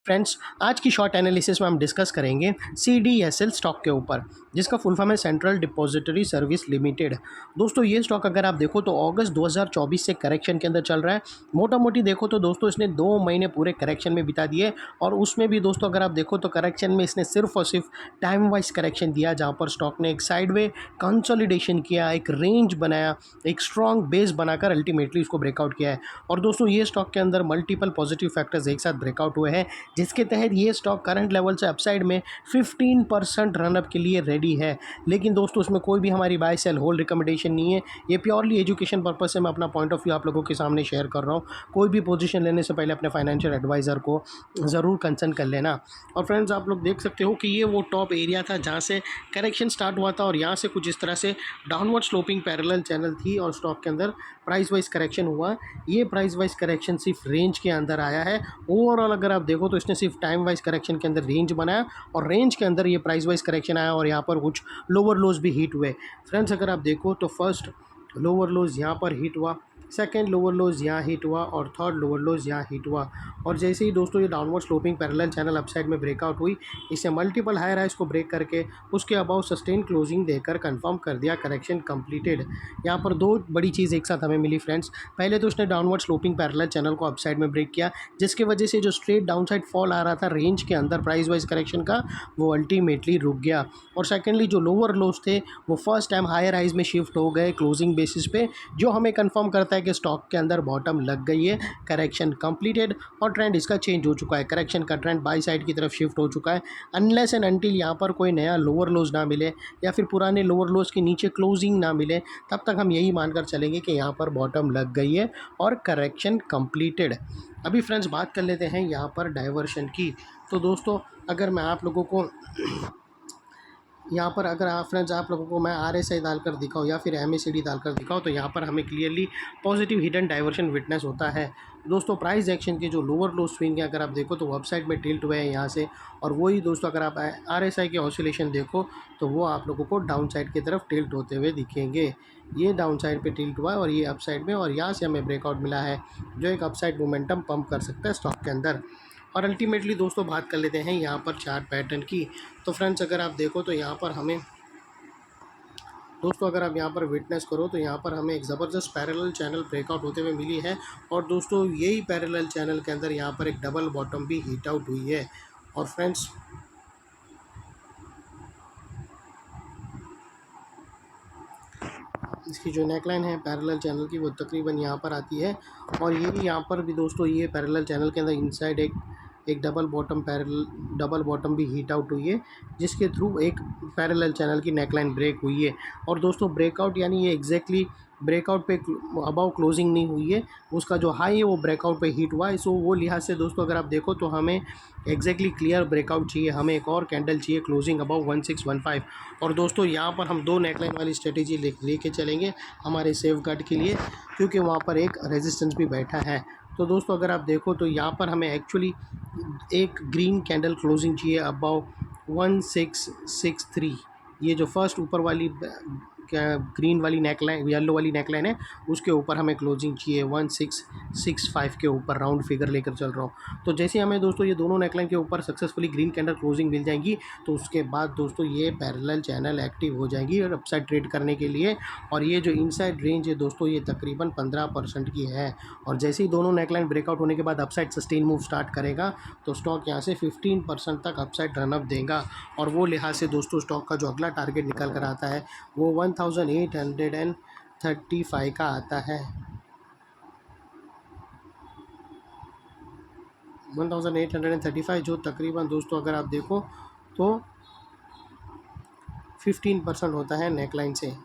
Friends, आज की short analysis में हम डिस्कस करेंगे CDSL स्टॉक के ऊपर, जिसका फुल फॉर्म है सेंट्रल डिपॉजिटरी सर्विस लिमिटेड। दोस्तों, ये स्टॉक अगर आप देखो तो अगस्त 2024 से करेक्शन के अंदर चल रहा है। मोटा मोटी देखो तो दोस्तों इसने 2 महीने पूरे करेक्शन में बिता दिए, और उसमें भी दोस्तों अगर आप देखो तो करेक्शन में इसने सिर्फ और सिर्फ टाइम वाइज करेक्शन दिया, जहाँ पर स्टॉक ने एक साइडवे कंसोलिडेशन किया, एक रेंज बनाया, एक स्ट्रॉन्ग बेस बनाकर अल्टीमेटली उसको ब्रेकआउट किया है। और दोस्तों ये स्टॉक के अंदर मल्टीपल पॉजिटिव फैक्टर्स एक साथ ब्रेकआउट हुए हैं, जिसके तहत ये स्टॉक करंट लेवल से अपसाइड में 15% रनअप के लिए रेडी है। लेकिन दोस्तों उसमें कोई भी हमारी बाय सेल होल्ड रिकमेंडेशन नहीं है। ये प्योरली एजुकेशन पर्पस से मैं अपना पॉइंट ऑफ व्यू आप लोगों के सामने शेयर कर रहा हूँ। कोई भी पोजीशन लेने से पहले अपने फाइनेंशियल एडवाइज़र को ज़रूर कंसल्ट कर लेना। और फ्रेंड्स, आप लोग देख सकते हो कि ये वो टॉप एरिया था जहाँ से करेक्शन स्टार्ट हुआ था, और यहाँ से कुछ इस तरह से डाउनवर्ड स्लोपिंग पैरेलल चैनल थी, और स्टॉक के अंदर प्राइस वाइज करेक्शन हुआ। ये प्राइस वाइज करेक्शन सिर्फ रेंज के अंदर आया है। ओवरऑल अगर आप देखो तो इसने सिर्फ टाइम वाइज करेक्शन के अंदर रेंज बनाया, और रेंज के अंदर ये प्राइस वाइज करेक्शन आया, और यहाँ पर कुछ लोअर लोज भी हिट हुए। फ्रेंड्स, अगर आप देखो तो फर्स्ट लोअर लोज यहाँ पर हिट हुआ, सेकंड लोअर लोज यहाँ हिट हुआ, और थर्ड लोअर लोज यहाँ हिट हुआ। और जैसे ही दोस्तों ये downward sloping parallel channel upside में ब्रेकआउट हुई, इसे मल्टीपल हायर हाइज को ब्रेक करके उसके अबाउ सस्टेन क्लोजिंग देकर कंफर्म कर दिया करेक्शन कंप्लीटेड। यहाँ पर 2 बड़ी चीज़ एक साथ हमें मिली फ्रेंड्स। पहले तो उसने डाउनवर्ड स्लोपिंग पैरेलल चैनल को अपसाइड में ब्रेक किया, जिसकी वजह से जो स्ट्रेट डाउनसाइड फॉल आ रहा था रेंज के अंदर प्राइस वाइज करेक्शन का, वो अल्टीमेटली रुक गया। और सेकेंडली जो लोअर लोज थे वो फर्स्ट टाइम हायर हाइज में शिफ्ट हो गए क्लोजिंग बेसिस पे, जो हमें कंफर्म करता है कि स्टॉक के अंदर बॉटम लग गई है, करेक्शन कंप्लीटेड, और ट्रेंड इसका चेंज हो चुका है। करेक्शन का ट्रेंड बाई साइड की तरफ शिफ्ट हो चुका है। अनलेस एंड अनटिल यहाँ पर कोई नया लोअर लोज ना मिले, या फिर पुराने लोअर लोज के नीचे क्लोजिंग ना मिले, तब तक हम यही मानकर चलेंगे कि यहाँ पर बॉटम लग गई है और करेक्शन कंप्लीटेड। अभी फ्रेंड्स बात कर लेते हैं यहाँ पर डाइवर्शन की। तो दोस्तों अगर मैं आप लोगों को यहाँ पर अगर आप फ्रेंड्स आप लोगों को मैं RSI डालकर दिखाऊँ या फिर MACD डालकर दिखाऊँ, तो यहाँ पर हमें clearly positive hidden diversion witness होता है। दोस्तों प्राइस एक्शन के जो लोअर लो स्विंग है अगर आप देखो तो अपसाइड में टिल्ट हुए हैं यहाँ से, और वही दोस्तों अगर आप RSI के ऑसिलेशन देखो तो वो आप लोगों को डाउन साइड की तरफ टिल्ट होते हुए दिखेंगे। ये डाउन साइड पर टिल्ट हुआ है, और ये अपसाइड में, और यहाँ से हमें ब्रेकआउट मिला है जो एक अपसाइड मोमेंटम पंप कर सकता है स्टॉक के अंदर। और अल्टीमेटली दोस्तों बात कर लेते हैं यहाँ पर चार्ट पैटर्न की। तो फ्रेंड्स अगर आप देखो तो यहाँ पर हमें दोस्तों अगर आप यहाँ पर विटनेस करो तो यहाँ पर हमें एक ज़बरदस्त पैरेलल चैनल ब्रेकआउट होते हुए मिली है, और दोस्तों यही पैरेलल चैनल के अंदर यहाँ पर एक डबल बॉटम भी हिट आउट हुई है। और फ्रेंड्स इसकी जो नेकलाइन है पैरेलल चैनल की वो तकरीबन यहाँ पर आती है, और ये यहाँ पर भी दोस्तों ये पैरेलल चैनल के अंदर इनसाइड एक डबल बॉटम भी हीट आउट हुई है, जिसके थ्रू एक पैरेलल चैनल की नेकलाइन ब्रेक हुई है। और दोस्तों ब्रेकआउट यानी ये एग्जैक्टली ब्रेकआउट पे अबाउ क्लोजिंग नहीं हुई है, उसका जो हाई है वो ब्रेकआउट पे हिट हुआ है। सो वो लिहाज से दोस्तों अगर आप देखो तो हमें एग्जैक्टली क्लियर ब्रेकआउट चाहिए, हमें एक और कैंडल चाहिए क्लोजिंग अबाउ 1615। और दोस्तों यहाँ पर हम 2 नेकलाइन वाली स्ट्रेटेजी लेके चलेंगे हमारे सेफ गार्ड के लिए, क्योंकि वहाँ पर एक रेजिस्टेंस भी बैठा है। तो दोस्तों अगर आप देखो तो यहाँ पर हमें एक्चुअली एक ग्रीन कैंडल क्लोजिंग चाहिए अबाउ 1663। ये जो फर्स्ट ऊपर वाली ग्रीन वाली नेकलाइन, येलो वाली नेकलाइन है, उसके ऊपर हमें क्लोजिंग चाहिए 1665 के ऊपर, राउंड फिगर लेकर चल रहा हूँ। तो जैसे हमें दोस्तों ये दोनों नेकलाइन के ऊपर सक्सेसफुली ग्रीन कैंडल क्लोजिंग मिल जाएंगी, तो उसके बाद दोस्तों ये पैरेलल चैनल एक्टिव हो जाएगी और अपसाइड ट्रेड करने के लिए। और ये जो इनसाइड रेंज है दोस्तों ये तकरीबन 15% की है, और जैसे ही दोनों नेकलाइन ब्रेकआउट होने के बाद अपसाइड सस्टेन मूव स्टार्ट करेगा तो स्टॉक यहाँ से 15% तक अपसाइड रनअप देगा। और वो लिहाज से दोस्तों स्टॉक का जो अगला टारगेट निकल कर आता है वो 1835 का आता है। 1835 जो तकरीबन दोस्तों अगर आप देखो तो 15% होता है नेकलाइन से।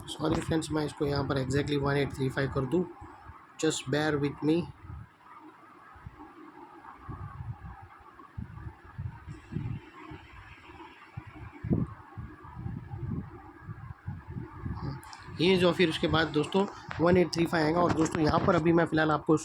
सॉरी फ्रेंड्स, मैं इसको यहाँ पर एग्जैक्टली 1835 कर दूँ, जस्ट बेयर विथ मी। ये जो फिर उसके बाद दोस्तों 1835 आएगा। और दोस्तों यहाँ पर अभी मैं फ़िलहाल आपको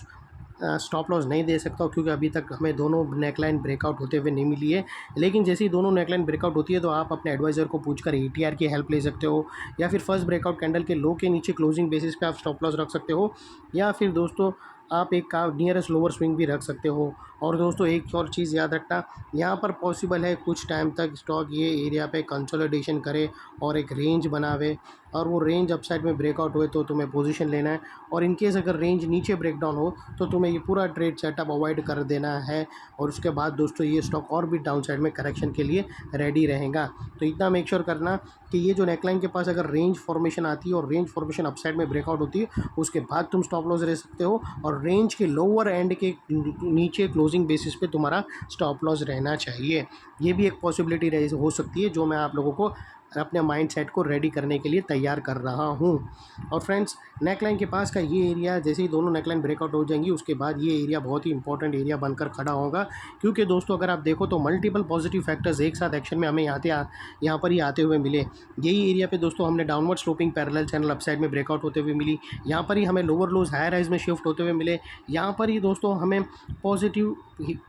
स्टॉप लॉस नहीं दे सकता हूँ, क्योंकि अभी तक हमें दोनों नेकलाइन ब्रेकआउट होते हुए नहीं मिली है। लेकिन जैसे ही दोनों नेकलाइन ब्रेकआउट होती है तो आप अपने एडवाइज़र को पूछकर ATR की हेल्प ले सकते हो, या फिर फर्स्ट ब्रेकआउट कैंडल के लो के नीचे क्लोजिंग बेसिस पे आप स्टॉप लॉस रख सकते हो, या फिर दोस्तों आप एक का नियरेस्ट लोअर स्विंग भी रख सकते हो। और दोस्तों एक और चीज़ याद रखना, यहाँ पर पॉसिबल है कुछ टाइम तक स्टॉक ये एरिया पे कंसोलिडेशन करे और एक रेंज बनावे, और वो रेंज अपसाइड में ब्रेकआउट हुए तो तुम्हें पोजीशन लेना है, और इन केस अगर रेंज नीचे ब्रेकडाउन हो तो तुम्हें ये पूरा ट्रेड सेटअप अवॉइड कर देना है। और उसके बाद दोस्तों ये स्टॉक और भी डाउन साइड में करेक्शन के लिए रेडी रहेगा। तो इतना मेक श्योर करना कि ये जो नेकलाइन के पास अगर रेंज फॉर्मेशन आती है और रेंज फॉर्मेशन अपसाइड में ब्रेकआउट होती है, उसके बाद तुम स्टॉप लॉस रह सकते हो, और रेंज के लोअर एंड के नीचे क्लोजिंग बेसिस पे तुम्हारा स्टॉप लॉस रहना चाहिए। ये भी एक पॉसिबिलिटी रह हो सकती है, जो मैं आप लोगों को अपने माइंड सेट को रेडी करने के लिए तैयार कर रहा हूँ। और फ्रेंड्स नेकलाइन के पास का ये एरिया, जैसे ही दोनों नेकलाइन ब्रेकआउट हो जाएंगी उसके बाद ये एरिया बहुत ही इंपॉर्टेंट एरिया बनकर खड़ा होगा, क्योंकि दोस्तों अगर आप देखो तो मल्टीपल पॉजिटिव फैक्टर्स एक साथ एक्शन में हमें यहाँ पर ही आते हुए मिले। यही एरिया पे दोस्तों हमने downward sloping parallel channel upside में ब्रेकआउट होते हुए मिली, यहाँ पर ही हमें लोअर लोज हायर हाइज में शिफ्ट होते हुए मिले, यहाँ पर ही दोस्तों हमें पॉजिटिव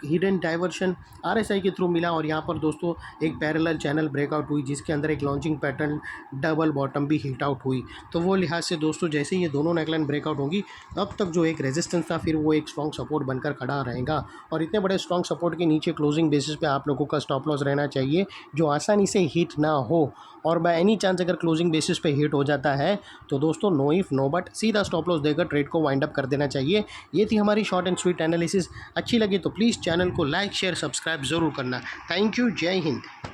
हिडन डाइवर्शन RSI के थ्रू मिला, और यहाँ पर दोस्तों एक पैरेलल चैनल ब्रेकआउट हुई जिसके अंदर एक लॉन्चिंग पैटर्न डबल बॉटम भी हिट आउट हुई। तो वो लिहाज से दोस्तों जैसे ये दोनों नेकलाइन ब्रेकआउट होंगी, अब तक जो एक रेजिस्टेंस था फिर वो एक स्ट्रॉन्ग सपोर्ट बनकर खड़ा रहेगा, और इतने बड़े स्ट्रॉन्ग सपोर्ट के नीचे क्लोजिंग बेसिस पे आप लोगों का स्टॉप लॉस रहना चाहिए, जो आसानी से हिट ना हो। और बाय एनी चांस अगर क्लोजिंग बेसिस पे हिट हो जाता है तो दोस्तों नो इफ नो बट सीधा स्टॉप लॉस देकर ट्रेड को वाइंड अप कर देना चाहिए। ये थी हमारी शॉर्ट एंड स्वीट एनालिसिस। अच्छी लगी तो प्लीज़ चैनल को लाइक शेयर सब्सक्राइब ज़रूर करना। Thank you. जय हिंद।